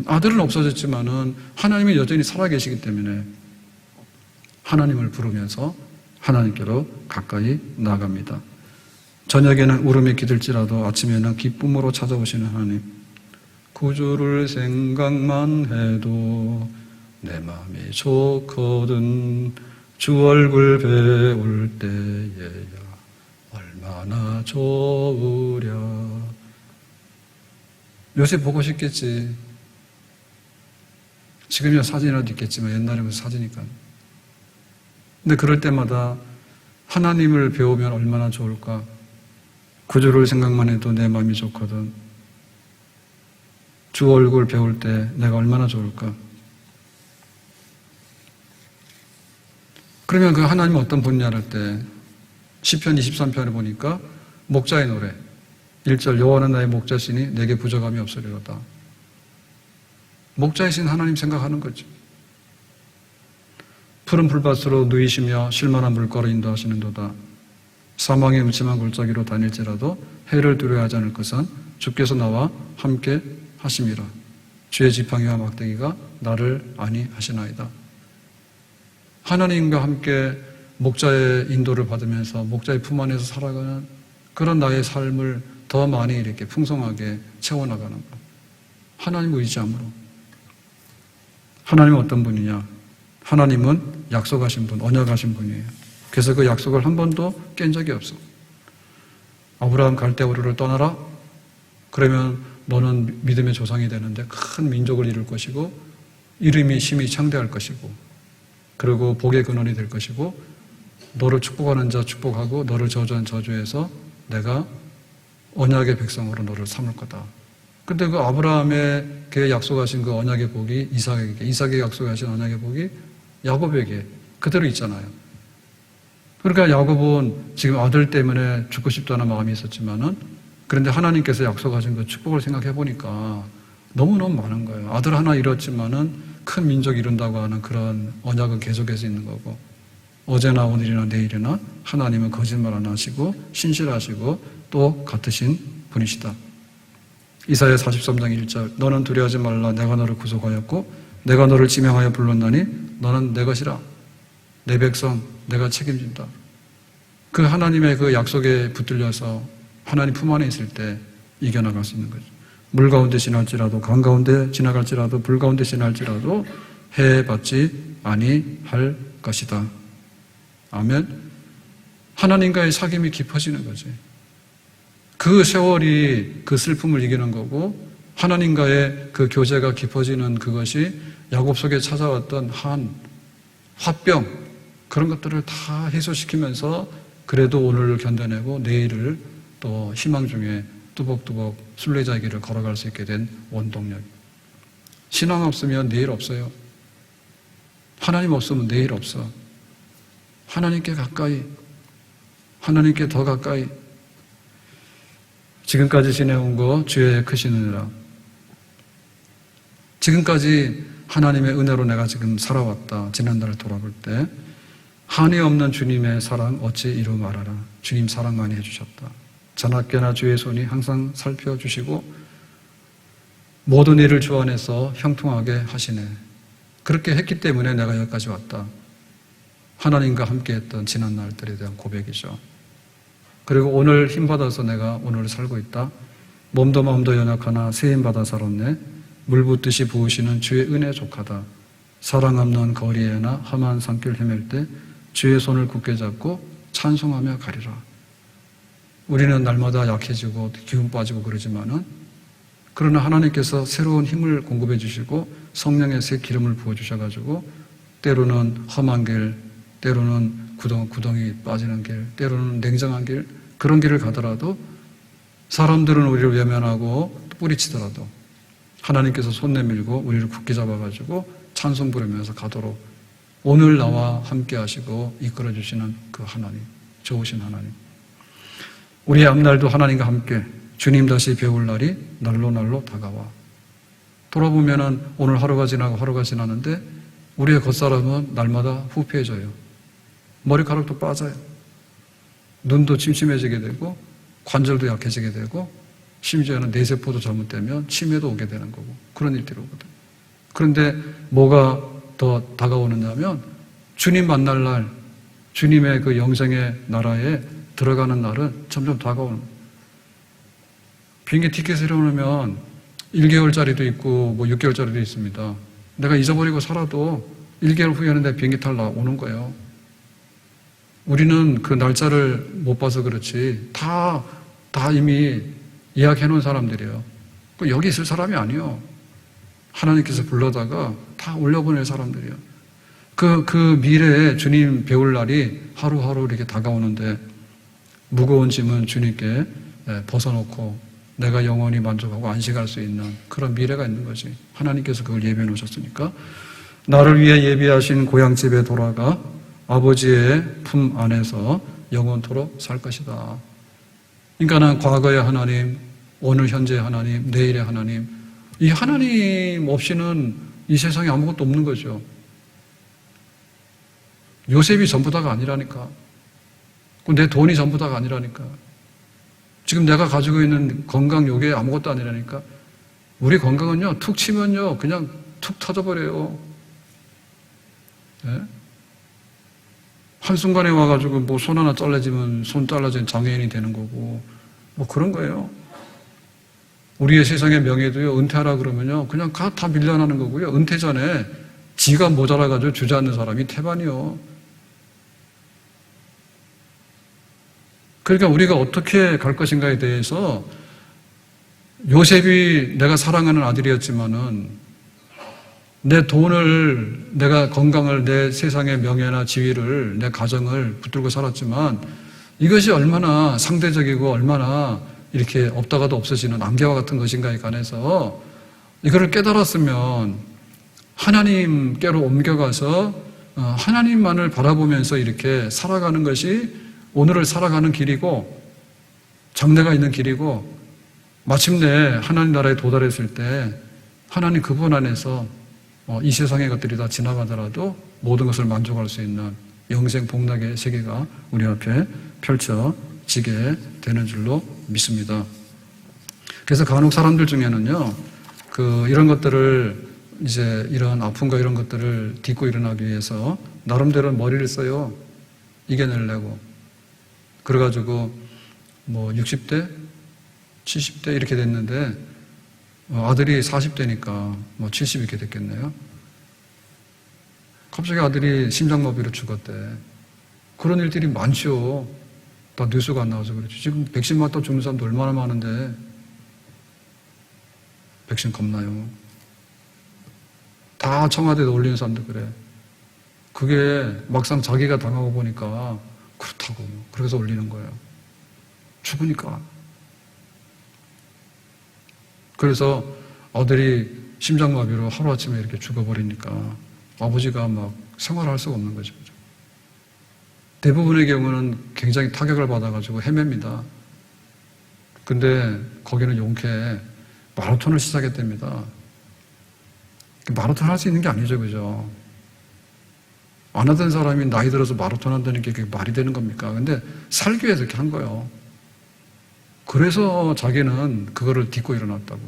아들은 없어졌지만은 하나님이 여전히 살아계시기 때문에 하나님을 부르면서 하나님께로 가까이 나아갑니다. 저녁에는 울음이 기들지라도 아침에는 기쁨으로 찾아오시는 하나님. 구주를 생각만 해도 내 마음이 좋거든. 주 얼굴 배울 때에야 얼마나 좋으랴. 요새 보고 싶겠지. 지금이야 사진이라도 있겠지만 옛날에는 사진이니까. 근데 그럴 때마다 하나님을 배우면 얼마나 좋을까? 구주를 생각만 해도 내 마음이 좋거든. 주 얼굴 배울 때 내가 얼마나 좋을까? 그러면 그 하나님은 어떤 분이냐 할 때 시편 23편에 보니까 목자의 노래 1절 여호와는 나의 목자시니 내게 부족함이 없으리로다. 목자이신 하나님 생각하는 거죠. 푸른 풀밭으로 누이시며 실만한 물가로 인도하시는도다. 사망의 음침한 골짜기로 다닐지라도 해를 두려워하지 않을 것은 주께서 나와 함께 하심이라. 주의 지팡이와 막대기가 나를 안위하시나이다. 하나님과 함께 목자의 인도를 받으면서 목자의 품 안에서 살아가는 그런 나의 삶을 더 많이 이렇게 풍성하게 채워나가는 것. 하나님 의지함으로. 하나님은 어떤 분이냐? 하나님은 약속하신 분, 언약하신 분이에요. 그래서 그 약속을 한 번도 깬 적이 없어. 아브라함 갈대우르를 떠나라? 그러면 너는 믿음의 조상이 되는데 큰 민족을 이룰 것이고 이름이 심히 창대할 것이고 그리고 복의 근원이 될 것이고 너를 축복하는 자 축복하고 너를 저주한 저주해서 내가 언약의 백성으로 너를 삼을 거다. 근데 그 아브라함에게 약속하신 그 언약의 복이 이삭에게 약속하신 언약의 복이 야곱에게 그대로 있잖아요. 그러니까 야곱은 지금 아들 때문에 죽고 싶다는 마음이 있었지만은 그런데 하나님께서 약속하신 그 축복을 생각해 보니까 너무너무 많은 거예요. 아들 하나 잃었지만은 큰 민족 이룬다고 하는 그런 언약은 계속해서 있는 거고 어제나 오늘이나 내일이나 하나님은 거짓말 안 하시고 신실하시고 또 같으신 분이시다. 이사야 43장 1절 너는 두려워하지 말라 내가 너를 구속하였고 내가 너를 지명하여 불렀나니 너는 내 것이라 내 백성 내가 책임진다. 그 하나님의 그 약속에 붙들려서 하나님 품 안에 있을 때 이겨나갈 수 있는 거죠. 물 가운데 지날지라도 강 가운데 지나갈지라도 불 가운데 지날지라도 해받지 아니할 것이다. 아멘. 하나님과의 사귐이 깊어지는 거지. 그 세월이 그 슬픔을 이기는 거고 하나님과의 그 교제가 깊어지는 그것이 야곱 속에 찾아왔던 한 화병 그런 것들을 다 해소시키면서 그래도 오늘을 견뎌내고 내일을 또 희망 중에 뚜벅뚜벅 순례자의 길을 걸어갈 수 있게 된 원동력. 신앙 없으면 내일 없어요. 하나님 없으면 내일 없어. 하나님께 가까이, 하나님께 더 가까이. 지금까지 지내온 거 주의 크신 은혜라. 지금까지 하나님의 은혜로 내가 지금 살아왔다. 지난달을 돌아볼 때 한이 없는 주님의 사랑 어찌 이루 말하라. 주님 사랑 많이 해주셨다. 자나깨나 주의 손이 항상 살펴주시고 모든 일을 주 안에서 형통하게 하시네. 그렇게 했기 때문에 내가 여기까지 왔다. 하나님과 함께했던 지난 날들에 대한 고백이죠. 그리고 오늘 힘받아서 내가 오늘 살고 있다. 몸도 마음도 연약하나 세임받아 살았네. 물 붓듯이 부으시는 주의 은혜 족하다. 사랑 없는 거리에나 험한 산길 헤맬 때 주의 손을 굳게 잡고 찬송하며 가리라. 우리는 날마다 약해지고 기운 빠지고 그러지만은 그러나 하나님께서 새로운 힘을 공급해 주시고 성령의 새 기름을 부어 주셔가지고 때로는 험한 길, 때로는 구덩이 빠지는 길, 때로는 냉정한 길 그런 길을 가더라도 사람들은 우리를 외면하고 뿌리치더라도 하나님께서 손 내밀고 우리를 굳게 잡아가지고 찬송 부르면서 가도록 오늘 나와 함께 하시고 이끌어 주시는 그 하나님, 좋으신 하나님. 우리의 앞날도 하나님과 함께 주님 다시 배울 날이 날로 다가와. 돌아보면은 오늘 하루가 지나고 하루가 지나는데 우리의 겉사람은 날마다 후패해져요. 머리카락도 빠져요. 눈도 침침해지게 되고 관절도 약해지게 되고 심지어는 뇌세포도 잘못되면 치매도 오게 되는 거고 그런 일들이 오거든. 그런데 뭐가 더 다가오느냐 하면 주님 만날 날, 주님의 그 영생의 나라에 들어가는 날은 점점 다가오는 거예요. 비행기 티켓을 해놓으면 1개월짜리도 있고 뭐 6개월짜리도 있습니다. 내가 잊어버리고 살아도 1개월 후에는 내 비행기 타러 오는 거예요. 우리는 그 날짜를 못 봐서 그렇지 다 이미 예약해놓은 사람들이에요. 여기 있을 사람이 아니에요. 하나님께서 불러다가 다 올려보낼 사람들이에요. 그 미래에 주님 배울 날이 하루하루 이렇게 다가오는데 무거운 짐은 주님께 벗어놓고 내가 영원히 만족하고 안식할 수 있는 그런 미래가 있는 거지. 하나님께서 그걸 예비해 놓으셨으니까. 나를 위해 예비하신 고향집에 돌아가 아버지의 품 안에서 영원토록 살 것이다. 그러니까는 과거의 하나님, 오늘 현재의 하나님, 내일의 하나님, 이 하나님 없이는 이 세상에 아무것도 없는 거죠. 요셉이 전부 다가 아니라니까. 내 돈이 전부 다가 아니라니까. 지금 내가 가지고 있는 건강 요게 아무것도 아니라니까. 우리 건강은요, 툭 치면요, 그냥 툭 터져버려요. 네? 한순간에 와가지고 뭐 손 하나 잘라지면 손 잘라진 장애인이 되는 거고, 뭐 그런 거예요. 우리의 세상의 명예도요, 은퇴하라 그러면요, 그냥 다 밀려나는 거고요. 은퇴 전에 지가 모자라가지고 주저앉는 사람이 태반이요. 그러니까 우리가 어떻게 갈 것인가에 대해서 요셉이 내가 사랑하는 아들이었지만은 내 돈을, 내가 건강을, 내 세상의 명예나 지위를, 내 가정을 붙들고 살았지만 이것이 얼마나 상대적이고 얼마나 이렇게 없다가도 없어지는 안개와 같은 것인가에 관해서 이거를 깨달았으면 하나님께로 옮겨가서 하나님만을 바라보면서 이렇게 살아가는 것이 오늘을 살아가는 길이고 장래가 있는 길이고 마침내 하나님 나라에 도달했을 때 하나님 그분 안에서 이 세상의 것들이 다 지나가더라도 모든 것을 만족할 수 있는 영생 복락의 세계가 우리 앞에 펼쳐지게 되는 줄로 믿습니다. 그래서 간혹 사람들 중에는요, 이런 것들을 이제 이런 아픔과 이런 것들을 딛고 일어나기 위해서 나름대로 머리를 써요. 이겨내려고. 그래가지고 뭐 60대, 70대 이렇게 됐는데 아들이 40대니까 뭐 70 이렇게 됐겠네요. 갑자기 아들이 심장마비로 죽었대. 그런 일들이 많죠. 다 뉴스가 안 나와서 그렇죠. 지금 백신 맞다 죽는 사람도 얼마나 많은데 백신 겁나요. 다 청와대에 올리는 사람도 그래. 그게 막상 자기가 당하고 보니까 그렇다고. 그래서 올리는 거예요. 죽으니까. 그래서 아들이 심장마비로 하루아침에 이렇게 죽어버리니까 아버지가 막 생활할 수가 없는 거죠. 대부분의 경우는 굉장히 타격을 받아가지고 헤맵니다. 근데 거기는 용케 마라톤을 시작했답니다. 마라톤 할 수 있는 게 아니죠, 그죠? 안 하던 사람이 나이 들어서 마라톤 한다는 게 그게 말이 되는 겁니까? 근데 살기 위해서 이렇게 한 거예요. 그래서 자기는 그거를 딛고 일어났다고.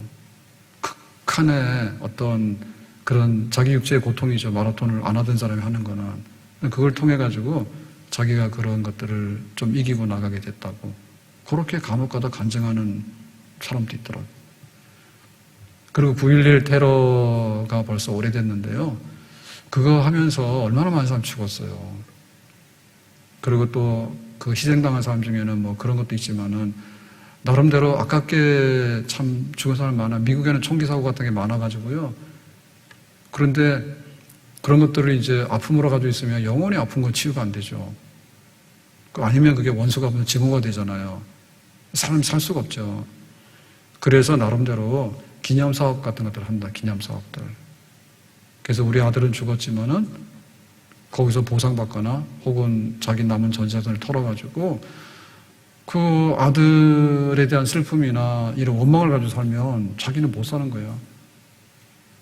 극한의 어떤 그런 자기 육체의 고통이죠. 마라톤을 안 하던 사람이 하는 거는. 그걸 통해가지고 자기가 그런 것들을 좀 이기고 나가게 됐다고. 그렇게 감옥 가다 간증하는 사람도 있더라고요. 그리고 9.11 테러가 벌써 오래됐는데요. 그거 하면서 얼마나 많은 사람이 죽었어요. 그리고 또 그 희생당한 사람 중에는 뭐 그런 것도 있지만은 나름대로 아깝게 참 죽은 사람 많아. 미국에는 총기 사고 같은 게 많아가지고요. 그런데 그런 것들을 이제 아픔으로 가지고 있으면 영원히 아픈 건 치유가 안 되죠. 아니면 그게 원수가 보면 증오가 되잖아요. 사람이 살 수가 없죠. 그래서 나름대로 기념사업 같은 것들을 한다. 기념사업들. 그래서 우리 아들은 죽었지만은 거기서 보상받거나 혹은 자기 남은 전 재산을 털어가지고 그 아들에 대한 슬픔이나 이런 원망을 가지고 살면 자기는 못 사는 거예요.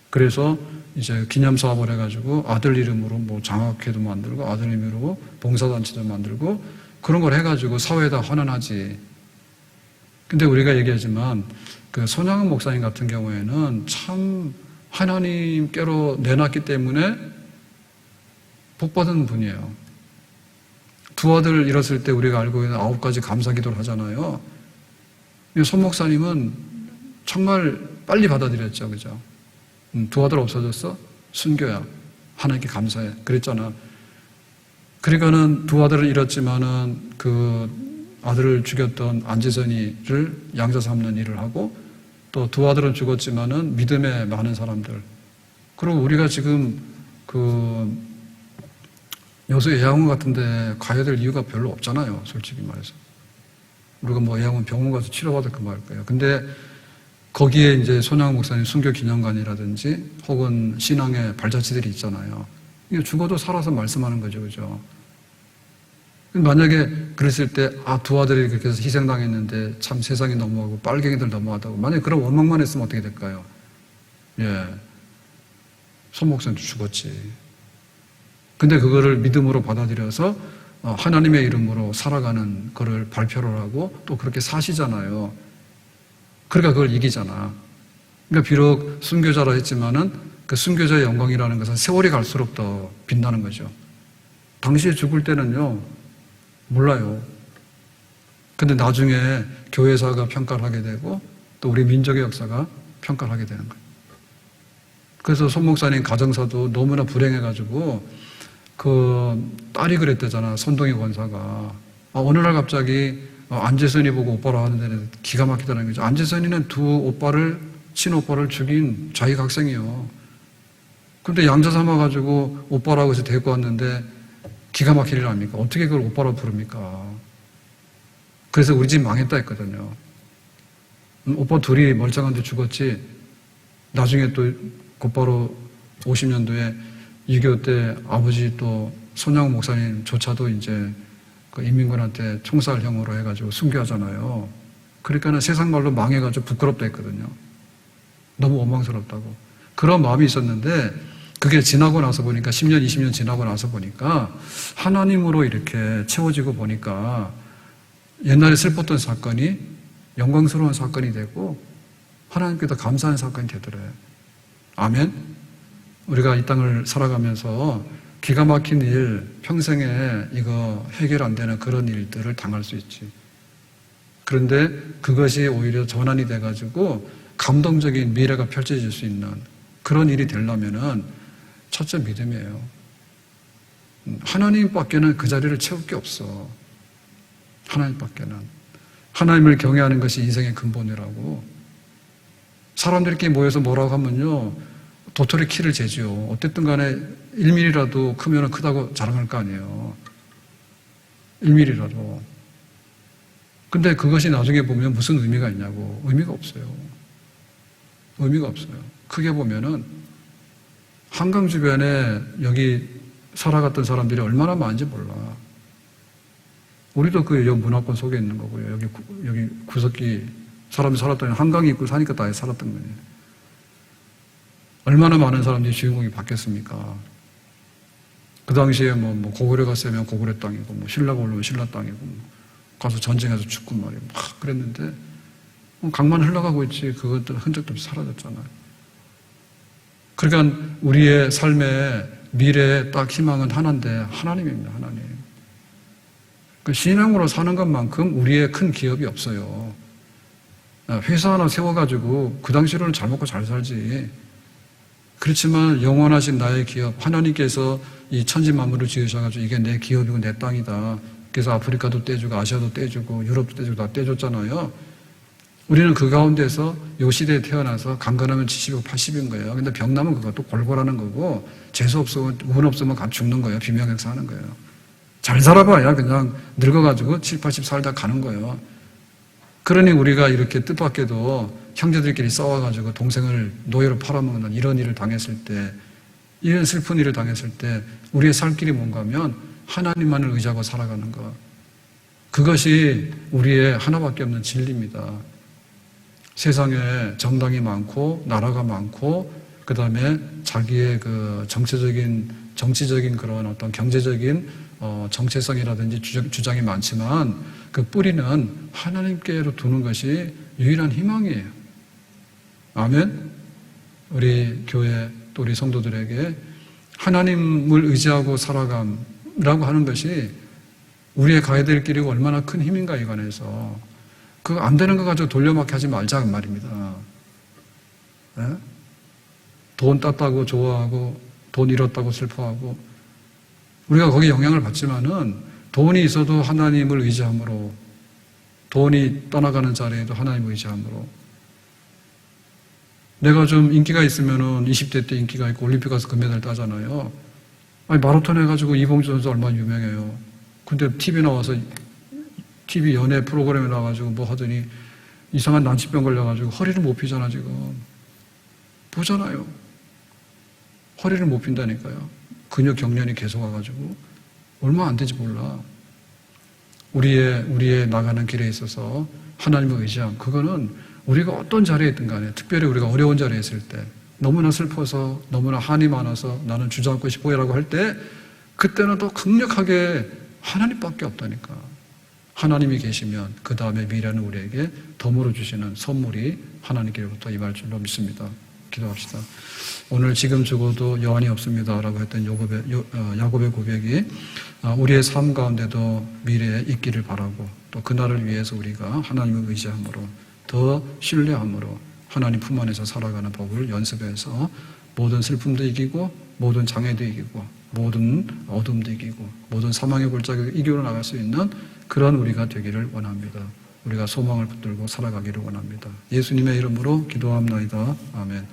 그래서 이제 기념사업을 해가지고 아들 이름으로 뭐 장학회도 만들고 아들 이름으로 봉사단체도 만들고 그런 걸 해가지고 사회에다 환원하지. 근데 우리가 얘기하지만 그 손양은 목사님 같은 경우에는 참 하나님께로 내놨기 때문에 복받은 분이에요. 두 아들을 잃었을 때 우리가 알고 있는 9가지 감사기도를 하잖아요. 손 목사님은 정말 빨리 받아들였죠. 그죠? 두 아들 없어졌어? 순교야. 하나님께 감사해. 그랬잖아. 그러니까는 두 아들을 잃었지만은 그 아들을 죽였던 안지선이를 양자 삼는 일을 하고 또 두 아들은 죽었지만은 믿음에 많은 사람들. 그리고 우리가 지금 요새 예양원 같은데 가야 될 이유가 별로 없잖아요. 솔직히 말해서. 우리가 뭐 예양원 병원 가서 치료받을 거 말 거예요. 근데 거기에 이제 손양원 목사님 순교 기념관이라든지 혹은 신앙의 발자취들이 있잖아요. 이게 죽어도 살아서 말씀하는 거죠. 그죠? 만약에 그랬을 때, 두 아들이 그렇게 해서 희생당했는데 참 세상이 너무하고 빨갱이들 너무하다고. 만약에 그런 원망만 했으면 어떻게 될까요? 예. 손 목사님도 죽었지. 근데 그거를 믿음으로 받아들여서 하나님의 이름으로 살아가는 거를 발표를 하고 또 그렇게 사시잖아요. 그러니까 그걸 이기잖아. 그러니까 비록 순교자라 했지만은 그 순교자의 영광이라는 것은 세월이 갈수록 더 빛나는 거죠. 당시에 죽을 때는요, 몰라요. 근데 나중에 교회사가 평가를 하게 되고 또 우리 민족의 역사가 평가를 하게 되는 거예요. 그래서 손 목사님 가정사도 너무나 불행해가지고 그 딸이 그랬대잖아. 손동희 권사가. 어느 날 갑자기 안재선이 보고 오빠라 하는데 기가 막히다는 거죠. 안재선이는 친오빠를 죽인 자익 학생이요. 근데 양자 삼아가지고 오빠라고 해서 데리고 왔는데 기가 막힐 일 아닙니까? 어떻게 그걸 오빠라고 부릅니까? 그래서 우리 집 망했다 했거든요. 오빠 둘이 멀쩡한데 죽었지. 나중에 또 곧바로 50년도에 6.25 때 아버지 또 손양원 목사님조차도 이제 그 인민군한테 총살형으로 해가지고 순교하잖아요. 그러니까는 세상 말로 망해가지고 부끄럽다 했거든요. 너무 원망스럽다고. 그런 마음이 있었는데 그게 지나고 나서 보니까 10년, 20년 지나고 나서 보니까 하나님으로 이렇게 채워지고 보니까 옛날에 슬펐던 사건이 영광스러운 사건이 되고 하나님께도 감사하는 사건이 되더래요. 아멘? 우리가 이 땅을 살아가면서 기가 막힌 일, 평생에 이거 해결 안 되는 그런 일들을 당할 수 있지. 그런데 그것이 오히려 전환이 돼가지고 감동적인 미래가 펼쳐질 수 있는 그런 일이 되려면은 첫째 믿음이에요. 하나님밖에는 그 자리를 채울 게 없어. 하나님밖에는. 하나님을 경외하는 것이 인생의 근본이라고. 사람들끼리 모여서 뭐라고 하면요, 도토리 키를 재지요. 어쨌든 간에 1mm라도 크면 크다고 자랑할 거 아니에요. 1mm라도. 근데 그것이 나중에 보면 무슨 의미가 있냐고. 의미가 없어요. 의미가 없어요. 크게 보면은 한강 주변에 여기 살아갔던 사람들이 얼마나 많은지 몰라. 우리도 그 문화권 속에 있는 거고요. 여기 구석기 사람이 살았더니 한강이 있고 사니까 다 살았던 거예요. 얼마나 많은 사람들이 주인공이 바뀌었습니까? 그 당시에 뭐 고구려 갔으면 고구려 땅이고, 뭐 신라가 오르면 신라 땅이고, 가서 전쟁해서 죽고 말이에요. 막 그랬는데, 강만 흘러가고 있지, 그것들 흔적도 없이 사라졌잖아요. 그러니까 우리의 삶의 미래의 딱 희망은 하나인데, 하나님입니다, 하나님. 그 신앙으로 사는 것만큼 우리의 큰 기업이 없어요. 회사 하나 세워가지고 그 당시로는 잘 먹고 잘 살지. 그렇지만 영원하신 나의 기업, 하나님께서 이 천지 만물을 지으셔가지고 이게 내 기업이고 내 땅이다. 그래서 아프리카도 떼주고 아시아도 떼주고 유럽도 떼주고 다 떼줬잖아요. 우리는 그 가운데서 이 시대에 태어나서 강건하면 70이고 80인 거예요. 근데 병나면 그것도 골골하는 거고 재수 없으면 운 없으면 감 죽는 거예요. 비명행사 하는 거예요. 잘 살아봐야 그냥 늙어가지고 7, 80 살다 가는 거예요. 그러니 우리가 이렇게 뜻밖에도 형제들끼리 싸워가지고 동생을 노예로 팔아먹는 이런 일을 당했을 때, 이런 슬픈 일을 당했을 때 우리의 살 길이 뭔가 하면 하나님만을 의지하고 살아가는 것. 그것이 우리의 하나밖에 없는 진리입니다. 세상에 정당이 많고 나라가 많고 그 다음에 자기의 그 정치적인 그런 어떤 경제적인 정체성이라든지 주장이 많지만 그 뿌리는 하나님께로 두는 것이 유일한 희망이에요. 아멘. 우리 교회 또 우리 성도들에게 하나님을 의지하고 살아감이라고 하는 것이 우리의 가야 될 길이고 얼마나 큰 힘인가에 관해서 그거 안 되는 거 가지고 돌려막기 하지 말자 그 말입니다. 네? 돈 땄다고 좋아하고 돈 잃었다고 슬퍼하고 우리가 거기에 영향을 받지만은 돈이 있어도 하나님을 의지함으로, 돈이 떠나가는 자리에도 하나님을 의지함으로, 내가 좀 인기가 있으면은 20대 때 인기가 있고 올림픽 가서 금메달 따잖아요. 아니, 마라톤 해가지고 이봉주 선수 얼마나 유명해요. 근데 TV 나와서, TV 연예 프로그램에 나와가지고 뭐 하더니 이상한 난치병 걸려가지고 허리를 못 피잖아, 지금. 보잖아요. 허리를 못 핀다니까요. 근육 경련이 계속 와가지고. 얼마 안 되지 몰라. 우리의 나가는 길에 있어서 하나님을 의지함. 그거는 우리가 어떤 자리에 있든 간에, 특별히 우리가 어려운 자리에 있을 때, 너무나 슬퍼서, 너무나 한이 많아서 나는 주저앉고 싶어요라고 할 때, 그때는 더 강력하게 하나님밖에 없다니까. 하나님이 계시면 그 다음에 미래는 우리에게 덤으로 주시는 선물이 하나님께로부터 임할 줄로 믿습니다. 기도합시다. 오늘 지금 죽어도 여한이 없습니다라고 했던 야곱의 고백이 우리의 삶 가운데도 미래에 있기를 바라고, 또 그날을 위해서 우리가 하나님을 의지함으로, 더 신뢰함으로 하나님 품 안에서 살아가는 법을 연습해서 모든 슬픔도 이기고, 모든 장애도 이기고, 모든 어둠도 이기고, 모든 사망의 골짜기를 이기고 나갈 수 있는 그런 우리가 되기를 원합니다. 우리가 소망을 붙들고 살아가기를 원합니다. 예수님의 이름으로 기도합나이다. 아멘.